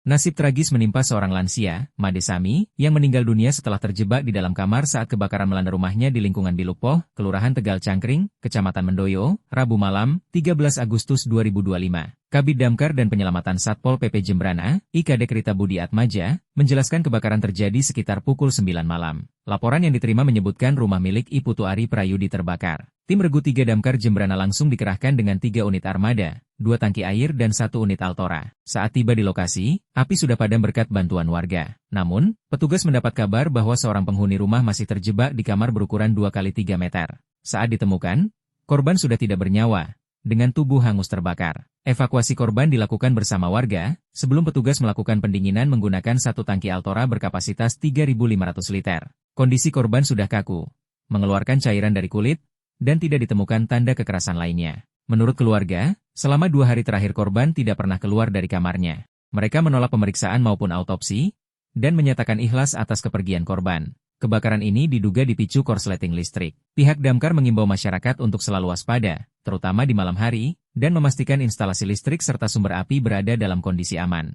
Nasib tragis menimpa seorang lansia, Made Sami, yang meninggal dunia setelah terjebak di dalam kamar saat kebakaran melanda rumahnya di lingkungan Bilupoh, Kelurahan Tegal Cangkring, Kecamatan Mendoyo, Rabu malam, 13 Agustus 2025. Kabid Damkar dan Penyelamatan Satpol PP Jembrana, IKD Krita Budi Atmaja, menjelaskan kebakaran terjadi sekitar pukul 9 malam. Laporan yang diterima menyebutkan rumah milik Iputu Ari Prayudi terbakar. Tim Regu 3 Damkar Jembrana langsung dikerahkan dengan 3 unit armada, 2 tangki air dan 1 unit Altora. Saat tiba di lokasi, api sudah padam berkat bantuan warga. Namun, petugas mendapat kabar bahwa seorang penghuni rumah masih terjebak di kamar berukuran 2 kali 3 meter. Saat ditemukan, korban sudah tidak bernyawa, dengan tubuh hangus terbakar. Evakuasi korban dilakukan bersama warga, sebelum petugas melakukan pendinginan menggunakan 1 tangki Altora berkapasitas 3.500 liter. Kondisi korban sudah kaku, mengeluarkan cairan dari kulit, dan tidak ditemukan tanda kekerasan lainnya. Menurut keluarga, selama 2 hari terakhir korban tidak pernah keluar dari kamarnya. Mereka menolak pemeriksaan maupun autopsi, dan menyatakan ikhlas atas kepergian korban. Kebakaran ini diduga dipicu korsleting listrik. Pihak Damkar mengimbau masyarakat untuk selalu waspada, terutama di malam hari, dan memastikan instalasi listrik serta sumber api berada dalam kondisi aman.